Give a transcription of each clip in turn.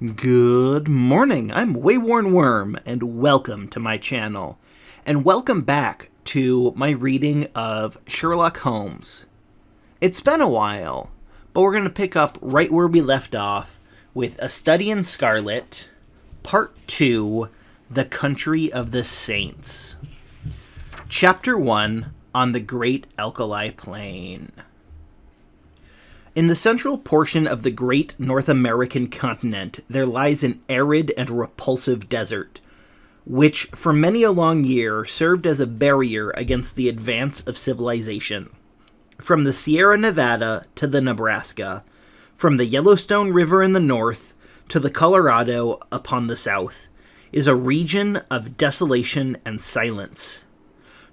Good morning, I'm WaywornWyrm, and welcome to my channel. And welcome back to my reading of Sherlock Holmes. It's been a while, but we're going to pick up right where we left off with A Study in Scarlet, Part 2, The Country of the Saints. Chapter 1, On the Great Alkali Plain. In the central portion of the great North American continent, there lies an arid and repulsive desert, which for many a long year served as a barrier against the advance of civilization. From the Sierra Nevada to the Nebraska, from the Yellowstone River in the north to the Colorado upon the south, is a region of desolation and silence.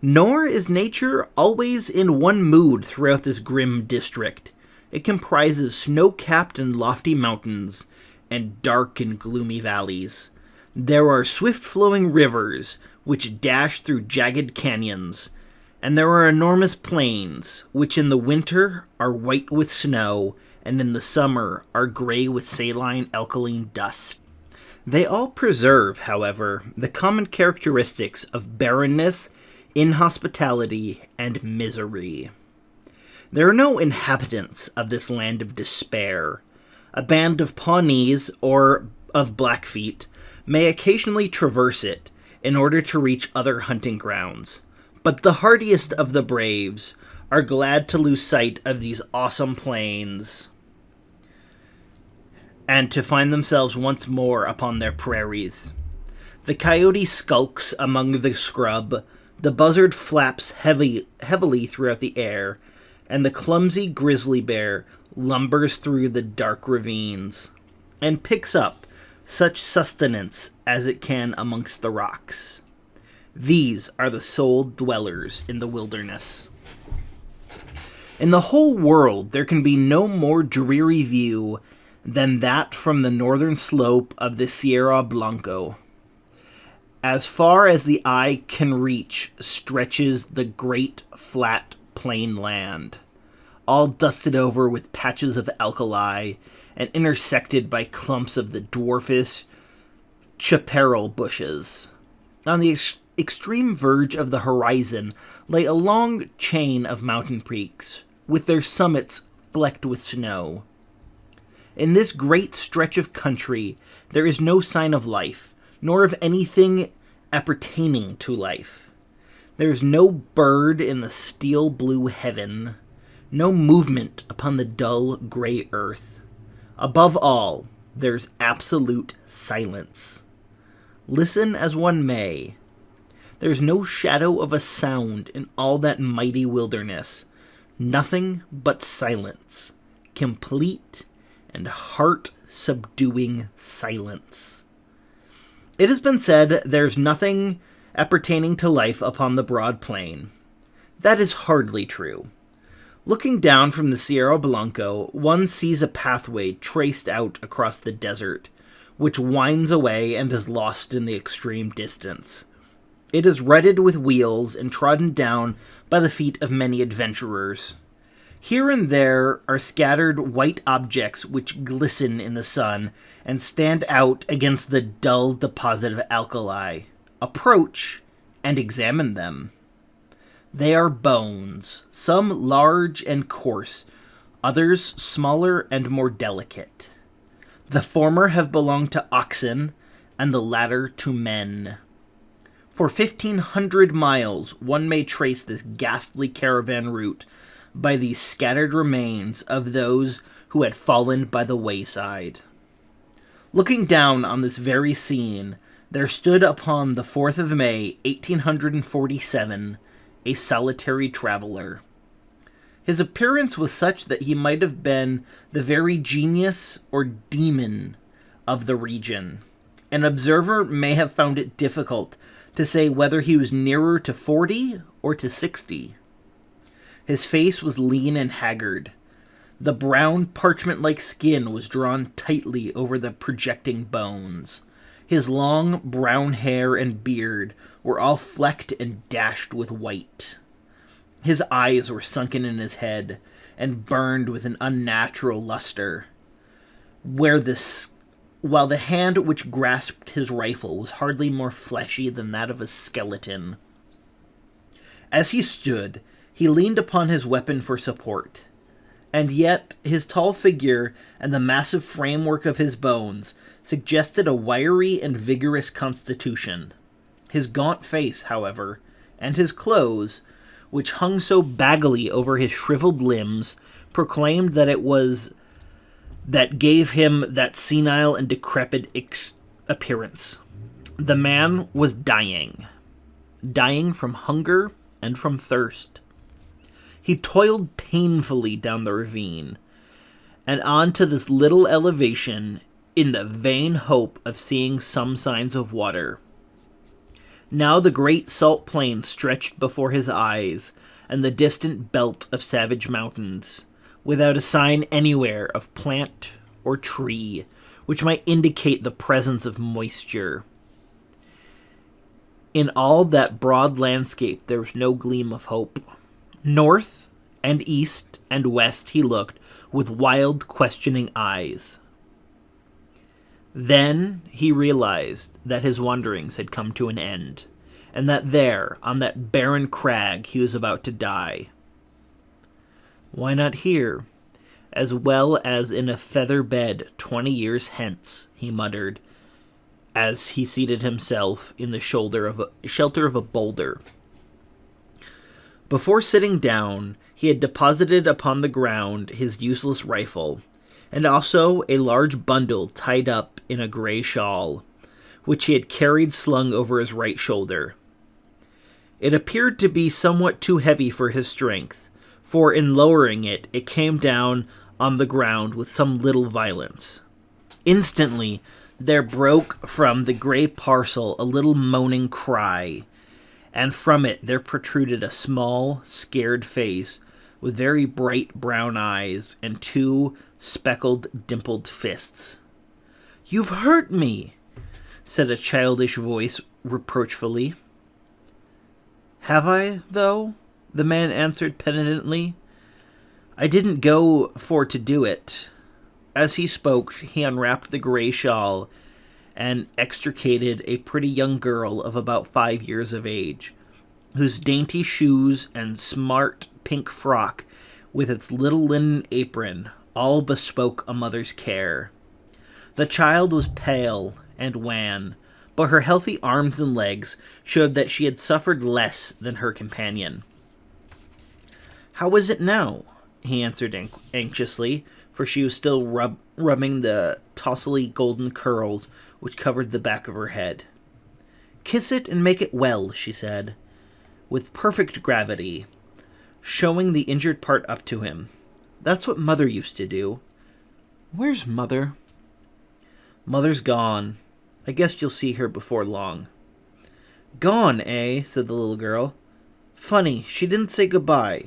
Nor is nature always in one mood throughout this grim district. It comprises snow-capped and lofty mountains and dark and gloomy valleys. There are swift-flowing rivers which dash through jagged canyons, and there are enormous plains which in the winter are white with snow and in the summer are gray with saline alkaline dust. They all preserve, however, the common characteristics of barrenness, inhospitality, and misery. There are no inhabitants of this land of despair. A band of Pawnees or of Blackfeet may occasionally traverse it in order to reach other hunting grounds, but the hardiest of the braves are glad to lose sight of these awesome plains and to find themselves once more upon their prairies. The coyote skulks among the scrub, the buzzard flaps heavily throughout the air, and the clumsy grizzly bear lumbers through the dark ravines, and picks up such sustenance as it can amongst the rocks. These are the sole dwellers in the wilderness. In the whole world there can be no more dreary view than that from the northern slope of the Sierra Blanco. As far as the eye can reach stretches the great flat plain land, all dusted over with patches of alkali and intersected by clumps of the dwarfish chaparral bushes. On the extreme verge of the horizon lay a long chain of mountain peaks, with their summits flecked with snow. In this great stretch of country there is no sign of life, nor of anything appertaining to life. There is no bird in the steel blue heaven, no movement upon the dull gray earth. Above all, there's absolute silence. Listen as one may, there's no shadow of a sound in all that mighty wilderness. Nothing but silence, complete and heart-subduing silence. It has been said there's nothing appertaining to life upon the broad plain. That is hardly true. Looking down from the Sierra Blanco, one sees a pathway traced out across the desert, which winds away and is lost in the extreme distance. It is rutted with wheels and trodden down by the feet of many adventurers. Here and there are scattered white objects which glisten in the sun and stand out against the dull deposit of alkali. Approach and examine them. They are bones, some large and coarse, others smaller and more delicate. The former have belonged to oxen, and the latter to men. For 1,500 miles one may trace this ghastly caravan route by these scattered remains of those who had fallen by the wayside. Looking down on this very scene, there stood upon the 4th of May, 1847, a solitary traveler. His appearance was such that he might have been the very genius or demon of the region. An observer may have found it difficult to say whether he was nearer to 40 or to 60. His face was lean and haggard. The brown parchment-like skin was drawn tightly over the projecting bones. His long brown hair and beard were all flecked and dashed with white. His eyes were sunken in his head and burned with an unnatural luster, where the while the hand which grasped his rifle was hardly more fleshy than that of a skeleton. As he stood, he leaned upon his weapon for support, and yet his tall figure and the massive framework of his bones suggested a wiry and vigorous constitution. His gaunt face, however, and his clothes, which hung so baggily over his shriveled limbs, proclaimed that it was that gave him that senile and decrepit appearance. The man was dying from hunger and from thirst. He toiled painfully down the ravine and on to this little elevation in the vain hope of seeing some signs of water. Now the great salt plain stretched before his eyes, and the distant belt of savage mountains, without a sign anywhere of plant or tree, which might indicate the presence of moisture. In all that broad landscape there was no gleam of hope. North and east and west he looked with wild, questioning eyes. Then he realized that his wanderings had come to an end, and that there, on that barren crag, he was about to die. Why not here, as well as in a feather bed 20 years hence, he muttered, as he seated himself in the shelter of a boulder. Before sitting down, he had deposited upon the ground his useless rifle, and also a large bundle tied up in a gray shawl, which he had carried slung over his right shoulder. It appeared to be somewhat too heavy for his strength, for in lowering it, it came down on the ground with some little violence. Instantly, there broke from the gray parcel a little moaning cry, and from it there protruded a small, scared face with very bright brown eyes and two speckled, dimpled fists. "You've hurt me," said a childish voice reproachfully. "Have I, though?" the man answered penitently. "I didn't go for to do it." As he spoke, he unwrapped the gray shawl and extricated a pretty young girl of about 5 years of age, whose dainty shoes and smart pink frock, with its little linen apron, all bespoke a mother's care. The child was pale and wan, but her healthy arms and legs showed that she had suffered less than her companion. "How is it now?" he answered anxiously, for she was still rubbing the tously golden curls which covered the back of her head. "Kiss it and make it well," she said, with perfect gravity, showing the injured part up to him. "That's what Mother used to do." "Where's Mother?" "Mother's gone. I guess you'll see her before long." "Gone, eh?" said the little girl. "Funny, she didn't say goodbye.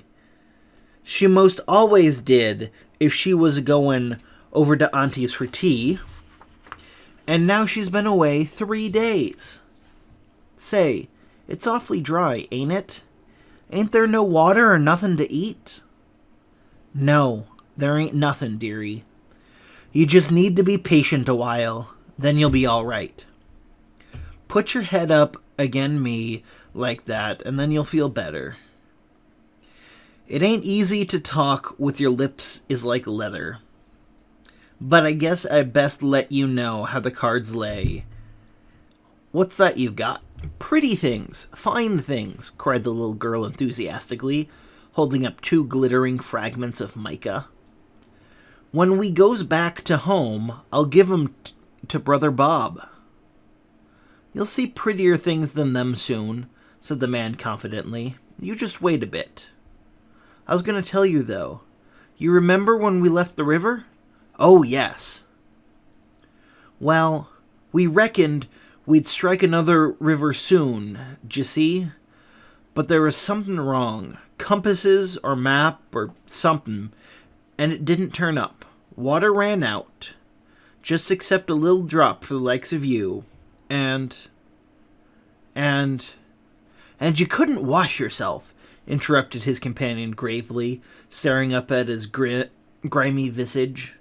She most always did if she was going over to Auntie's for tea. And now she's been away 3 days. Say, it's awfully dry, ain't it? Ain't there no water or nothing to eat?" "No, there ain't nothing, dearie. You just need to be patient a while, then you'll be all right. Put your head up agin me like that, and then you'll feel better. It ain't easy to talk with your lips is like leather. But I guess I'd best let you know how the cards lay. What's that you've got?" "Pretty things, fine things," cried the little girl enthusiastically, holding up 2 glittering fragments of mica. "When we goes back to home, I'll give 'em to Brother Bob." "You'll see prettier things than them soon," said the man confidently. "You just wait a bit. I was going to tell you, though. You remember when we left the river?" "Oh, yes." "Well, we reckoned we'd strike another river soon, d'ye see? But there was something wrong. Compasses or map or something, and it didn't turn up. Water ran out. Just except a little drop for the likes of you. And you couldn't wash yourself," interrupted his companion gravely, staring up at his grimy visage.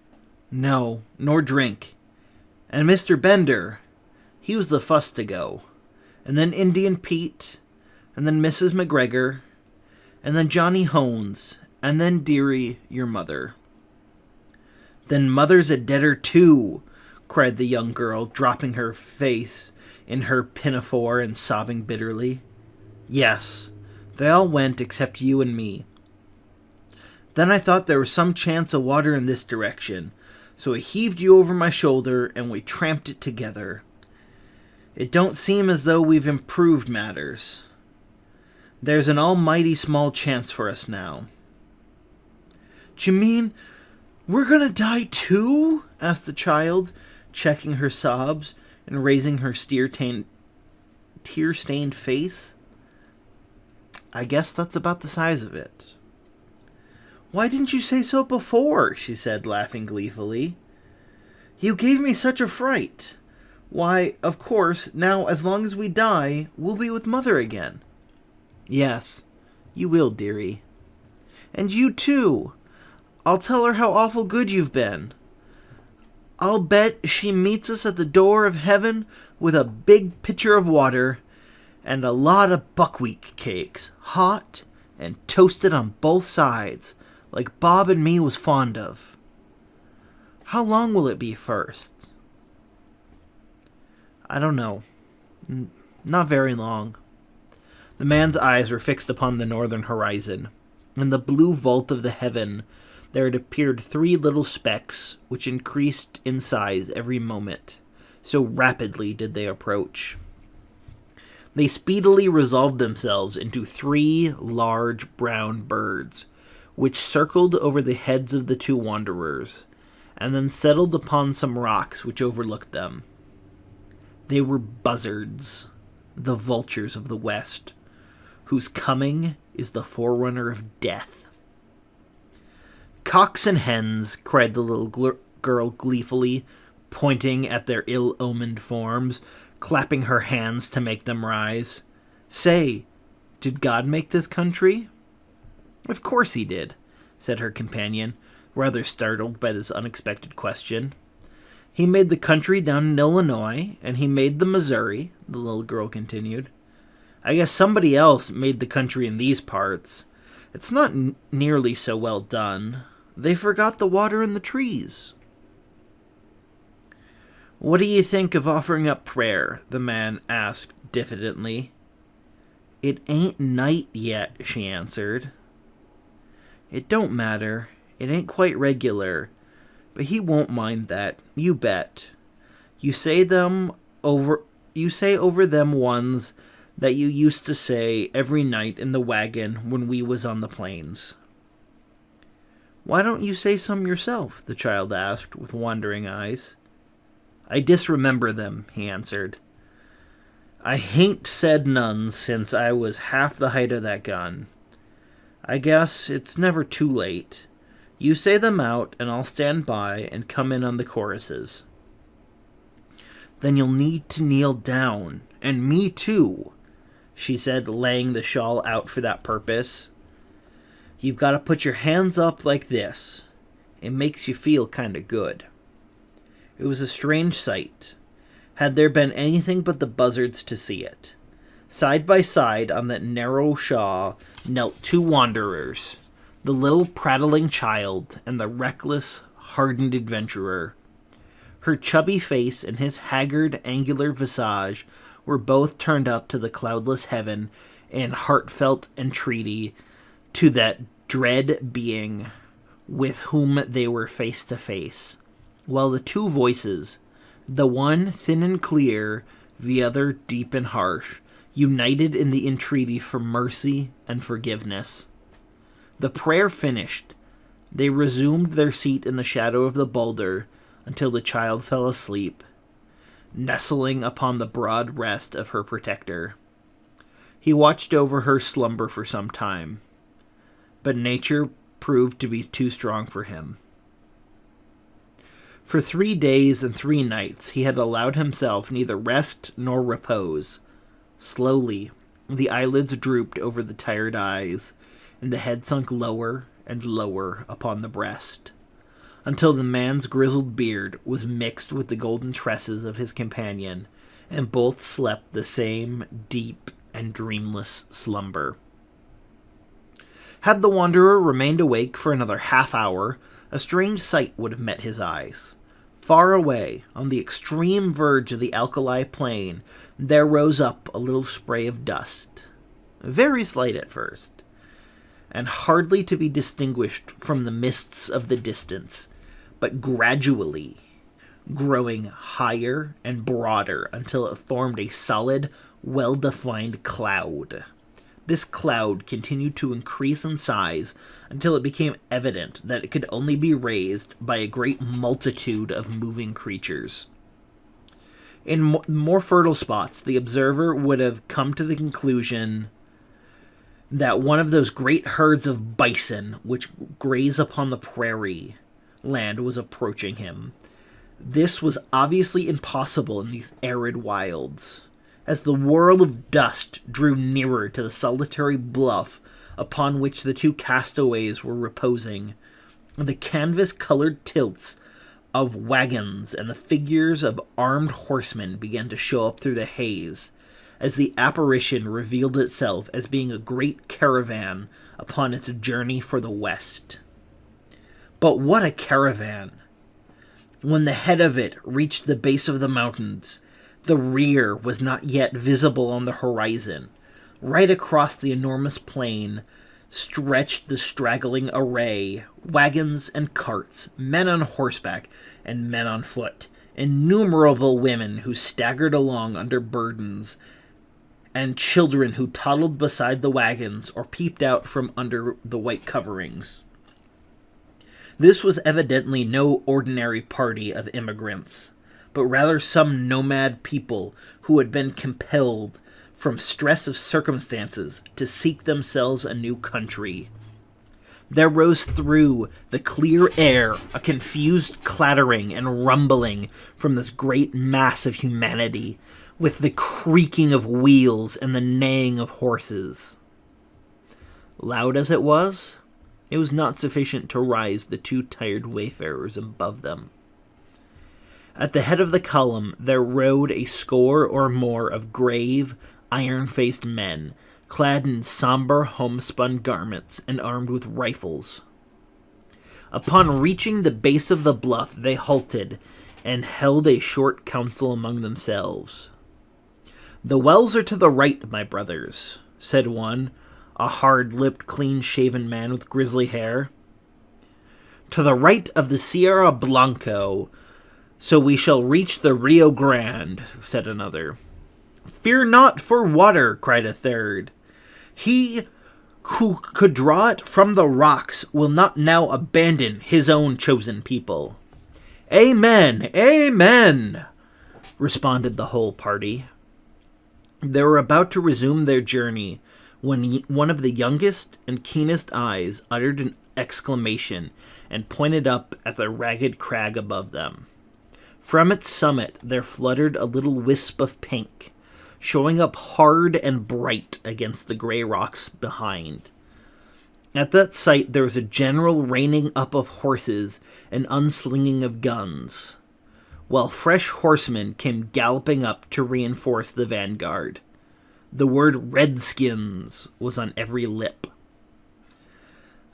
"No, nor drink. And Mr. Bender, he was the fust to go. And then Indian Pete, and then Mrs. McGregor, and then Johnny Hones, and then Dearie, your mother. Then mother's a deader too, cried the young girl, dropping her face in her pinafore and sobbing bitterly. Yes, they all went except you and me. Then I thought there was some chance of water in this direction, so I heaved you over my shoulder and we tramped it together. It don't seem as though we've improved matters. There's an almighty small chance for us now. D'you mean we're gonna die too? Asked the child, checking her sobs and raising her tear-stained face. I guess that's about the size of it. Why didn't you say so before? She said, laughing gleefully. You gave me such a fright. Why, of course, now as long as we die, we'll be with Mother again. Yes, you will, dearie. And you too. I'll tell her how awful good you've been. I'll bet she meets us at the door of heaven with a big pitcher of water and a lot of buckwheat cakes, hot and toasted on both sides, like Bob and me was fond of. How long will it be first? I don't know. Not very long. The man's eyes were fixed upon the northern horizon. In the blue vault of the heaven there had appeared 3 little specks, which increased in size every moment. So rapidly did they approach. They speedily resolved themselves into 3 large brown birds, which circled over the heads of the 2 wanderers, and then settled upon some rocks which overlooked them. They were buzzards, the vultures of the west, whose coming is the forerunner of death. Cocks and hens, cried the little girl gleefully, pointing at their ill-omened forms, clapping her hands to make them rise. Say, did God make this country? Of course he did, said her companion, rather startled by this unexpected question. He made the country down in Illinois, and he made the Missouri, the little girl continued. I guess somebody else made the country in these parts. It's not nearly so well done. They forgot the water in the trees. What do you think of offering up prayer? The man asked diffidently. It ain't night yet, she answered. It don't matter. It ain't quite regular. But he won't mind that, you bet. You say over them ones that you used to say every night in the wagon when we was on the plains. Why don't you say some yourself? The child asked with wondering eyes. I disremember them, he answered. I hain't said none since I was half the height of that gun. I guess it's never too late. You say them out, and I'll stand by and come in on the choruses. Then you'll need to kneel down, and me too, she said, laying the shawl out for that purpose. You've got to put your hands up like this. It makes you feel kind of good. It was a strange sight. Had there been anything but the buzzards to see it. Side by side on that narrow shaw knelt 2 wanderers, the little prattling child and the reckless, hardened adventurer. Her chubby face and his haggard, angular visage were both turned up to the cloudless heaven in heartfelt entreaty to that dread being with whom they were face to face, while the 2 voices, the one thin and clear, the other deep and harsh, united in the entreaty for mercy and forgiveness. The prayer finished, they resumed their seat in the shadow of the boulder until the child fell asleep, nestling upon the broad breast of her protector. He watched over her slumber for some time, but nature proved to be too strong for him. For 3 days and 3 nights he had allowed himself neither rest nor repose. Slowly, the eyelids drooped over the tired eyes, and the head sunk lower and lower upon the breast, until the man's grizzled beard was mixed with the golden tresses of his companion, and both slept the same deep and dreamless slumber. Had the wanderer remained awake for another half-hour, a strange sight would have met his eyes. Far away, on the extreme verge of the Alkali Plain, there rose up a little spray of dust, very slight at first, and hardly to be distinguished from the mists of the distance, but gradually growing higher and broader until it formed a solid, well-defined cloud. This cloud continued to increase in size until it became evident that it could only be raised by a great multitude of moving creatures. In more fertile spots, the observer would have come to the conclusion that one of those great herds of bison which graze upon the prairie land was approaching him. This was obviously impossible in these arid wilds. As the whirl of dust drew nearer to the solitary bluff upon which the two castaways were reposing, the canvas-colored tilts of wagons and the figures of armed horsemen began to show up through the haze, as the apparition revealed itself as being a great caravan upon its journey for the west. But what a caravan! When the head of it reached the base of the mountains, the rear was not yet visible on the horizon. Right across the enormous plain stretched the straggling array, wagons and carts, men on horseback and men on foot, innumerable women who staggered along under burdens, and children who toddled beside the wagons or peeped out from under the white coverings. This was evidently no ordinary party of immigrants, but rather some nomad people who had been compelled from stress of circumstances to seek themselves a new country. There rose through the clear air a confused clattering and rumbling from this great mass of humanity, with the creaking of wheels and the neighing of horses. Loud as it was not sufficient to rouse the two tired wayfarers above them. At the head of the column there rode a score or more of grave, iron-faced men, clad in somber homespun garments and armed with rifles. Upon reaching the base of the bluff, they halted and held a short council among themselves. "The wells are to the right, my brothers," said one, a hard-lipped, clean-shaven man with grizzly hair. "To the right of the Sierra Blanco, so we shall reach the Rio Grande," said another. "Fear not for water," cried a third. "He who could draw it from the rocks will not now abandon his own chosen people." "Amen! Amen!" responded the whole party. They were about to resume their journey when one of the youngest and keenest eyes uttered an exclamation and pointed up at the ragged crag above them. From its summit there fluttered a little wisp of pink, showing up hard and bright against the gray rocks behind. At that sight there was a general reining up of horses and unslinging of guns, while fresh horsemen came galloping up to reinforce the vanguard. The word "Redskins" was on every lip.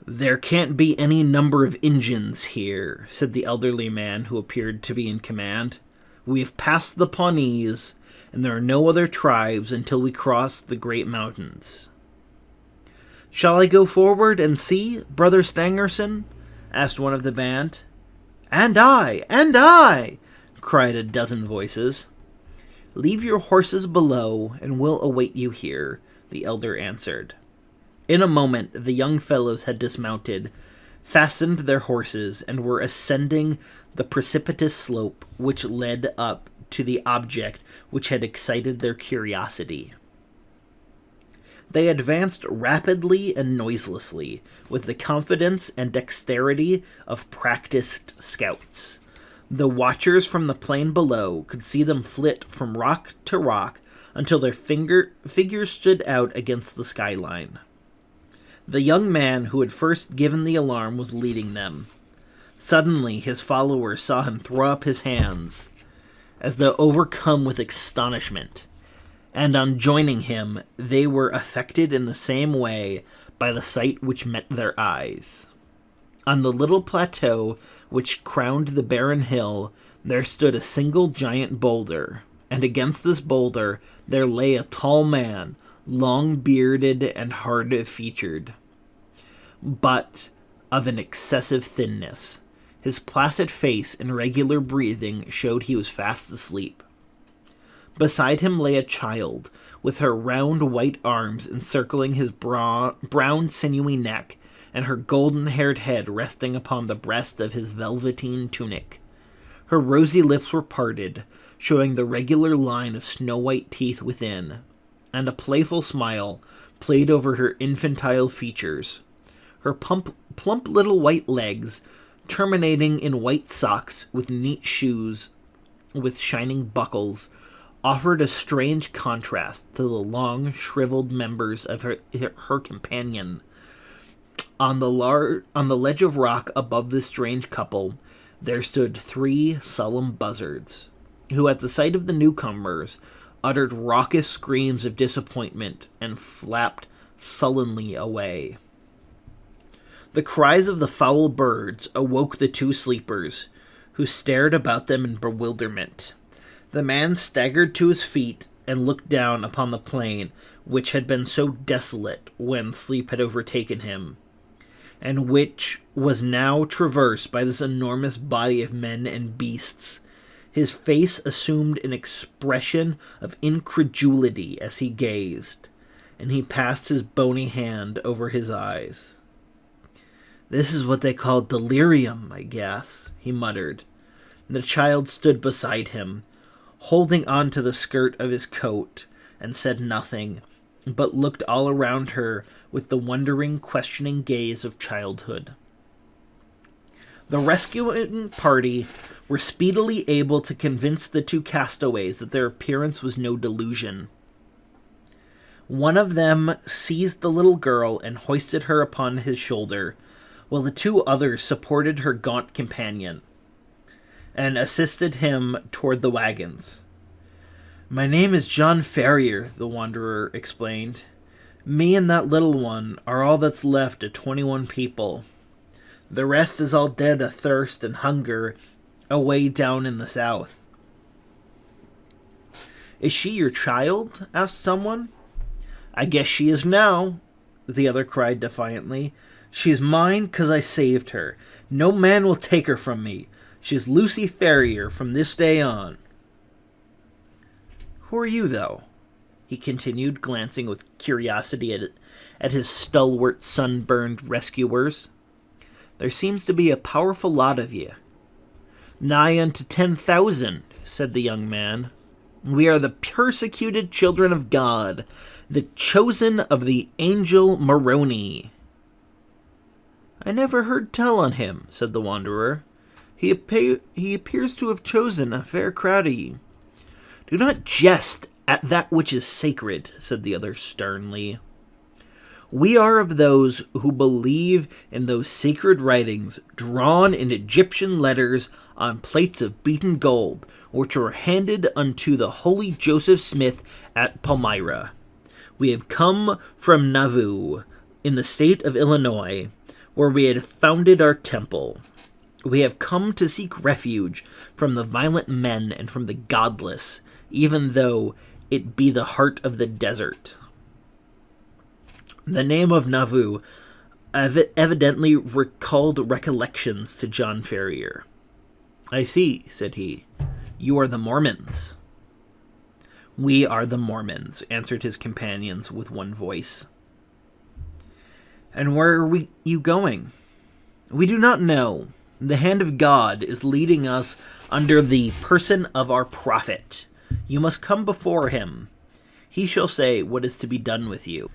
"There can't be any number of Injuns here," said the elderly man who appeared to be in command. "We have passed the Pawnees, and there are no other tribes until we cross the great mountains." "Shall I go forward and see, Brother Stangerson?" asked one of the band. "And I!" cried a dozen voices. "Leave your horses below, and we'll await you here," the elder answered. In a moment the young fellows had dismounted, fastened their horses, and were ascending the precipitous slope which led up to the object which had excited their curiosity. They advanced rapidly and noiselessly, with the confidence and dexterity of practiced scouts. The watchers from the plain below could see them flit from rock to rock until their figures stood out against the skyline. The young man who had first given the alarm was leading them. Suddenly his followers saw him throw up his hands, as though overcome with astonishment, and on joining him they were affected in the same way by the sight which met their eyes. On the little plateau which crowned the barren hill there stood a single giant boulder, and against this boulder there lay a tall man, long-bearded and hard-featured, but of an excessive thinness. His placid face and regular breathing showed he was fast asleep. Beside him lay a child, with her round white arms encircling his brown sinewy neck, and her golden-haired head resting upon the breast of his velveteen tunic. Her rosy lips were parted, showing the regular line of snow-white teeth within, and a playful smile played over her infantile features. Her plump little white legs, terminating in white socks with neat shoes with shining buckles, offered a strange contrast to the long, shriveled members of her companion. On the ledge of rock above this strange couple, there stood 3 solemn buzzards, who at the sight of the newcomers uttered raucous screams of disappointment and flapped sullenly away. The cries of the foul birds awoke the 2 sleepers, who stared about them in bewilderment. The man staggered to his feet and looked down upon the plain which had been so desolate when sleep had overtaken him, and which was now traversed by this enormous body of men and beasts. His face assumed an expression of incredulity as he gazed, and he passed his bony hand over his eyes. "This is what they call delirium, I guess," he muttered. The child stood beside him, holding on to the skirt of his coat, and said nothing, but looked all around her with the wondering, questioning gaze of childhood. The rescuing party were speedily able to convince the 2 castaways that their appearance was no delusion. One of them seized the little girl and hoisted her upon his shoulder, while the 2 others supported her gaunt companion and assisted him toward the wagons. "My name is John Ferrier," the wanderer explained. "Me and that little one are all that's left of 21 people. The rest is all dead of thirst and hunger away down in the south." "Is she your child?" asked someone. "I guess she is now," the other cried defiantly. "She's mine 'cause I saved her. No man will take her from me. She's Lucy Ferrier from this day on." "Who are you, though?" he continued, glancing with curiosity at his stalwart, sunburned rescuers. "There seems to be a powerful lot of ye." "Nigh unto 10,000, said the young man. "We are the persecuted children of God, the chosen of the angel Moroni." "I never heard tell on him," said the wanderer. He appears to have chosen a fair crowd of ye." "Do not jest at that which is sacred," said the other sternly. "We are of those who believe in those sacred writings drawn in Egyptian letters on plates of beaten gold, which were handed unto the holy Joseph Smith at Palmyra. We have come from Nauvoo, in the state of Illinois, where we had founded our temple. We have come to seek refuge from the violent men and from the godless, even though it be the heart of the desert." The name of Nauvoo evidently recalled recollections to John Ferrier. "I see," said he. "You are the Mormons." "We are the Mormons," answered his companions with one voice. "And where are you going?" "We do not know. The hand of God is leading us under the person of our prophet. You must come before him. He shall say what is to be done with you."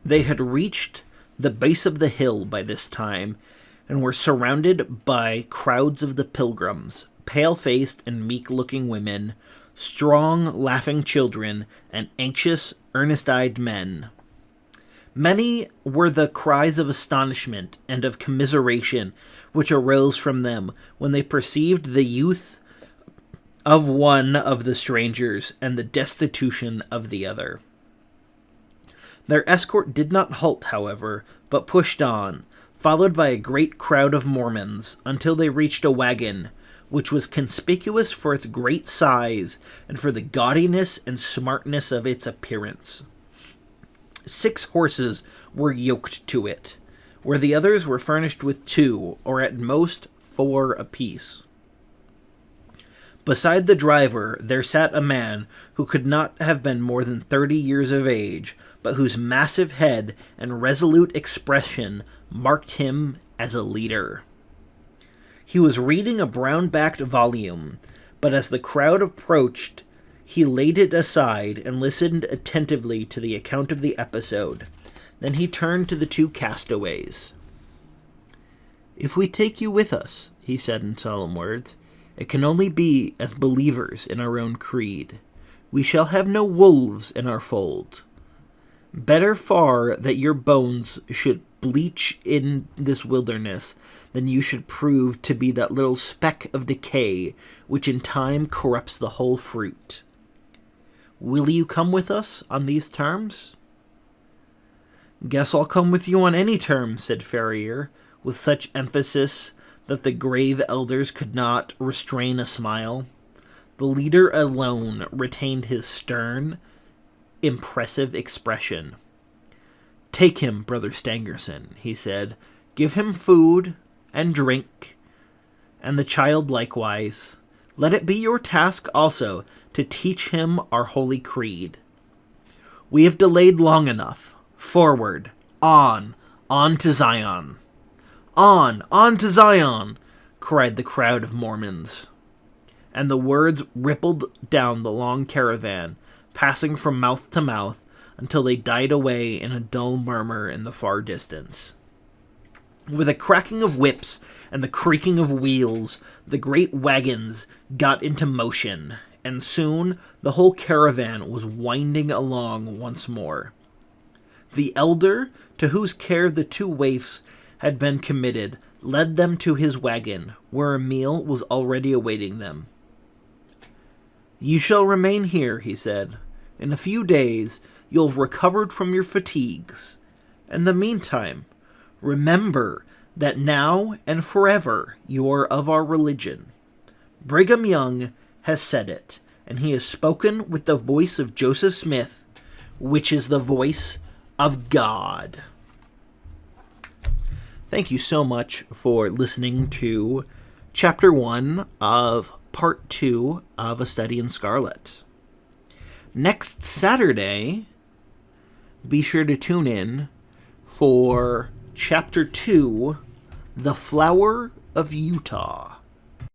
They had reached the base of the hill by this time, and were surrounded by crowds of the pilgrims, pale-faced and meek-looking women, strong, laughing children, and anxious, earnest-eyed men. Many were the cries of astonishment and of commiseration which arose from them when they perceived the youth of one of the strangers and the destitution of the other. Their escort did not halt, however, but pushed on, followed by a great crowd of Mormons, until they reached a wagon, which was conspicuous for its great size and for the gaudiness and smartness of its appearance. 6 horses were yoked to it, where the others were furnished with 2, or at most 4 apiece. Beside the driver there sat a man who could not have been more than 30 years of age, but whose massive head and resolute expression marked him as a leader. He was reading a brown-backed volume, but as the crowd approached, he laid it aside and listened attentively to the account of the episode. Then he turned to the 2 castaways. "If we take you with us," he said in solemn words, "it can only be as believers in our own creed. We shall have no wolves in our fold. Better far that your bones should bleach in this wilderness than you should prove to be that little speck of decay which in time corrupts the whole fruit. Will you come with us on these terms?" "Guess I'll come with you on any terms," said Ferrier, with such emphasis that the grave elders could not restrain a smile. The leader alone retained his stern, impressive expression. "Take him, Brother Stangerson," he said. "Give him food and drink, and the child likewise. Let it be your task also to teach him our holy creed. We have delayed long enough. Forward, on to Zion." On to Zion!" cried the crowd of Mormons. And the words rippled down the long caravan, passing from mouth to mouth, until they died away in a dull murmur in the far distance. With a cracking of whips and the creaking of wheels, the great wagons got into motion, and soon the whole caravan was winding along once more. The elder, to whose care the 2 waifs had been committed, led them to his wagon, where a meal was already awaiting them. "You shall remain here," he said. "In a few days you'll have recovered from your fatigues. In the meantime, remember that now and forever you are of our religion. Brigham Young has said it, and he has spoken with the voice of Joseph Smith, which is the voice of God." Thank you so much for listening to Chapter 1 of Part 2 of A Study in Scarlet. Next Saturday, be sure to tune in for Chapter 2, The Flower of Utah.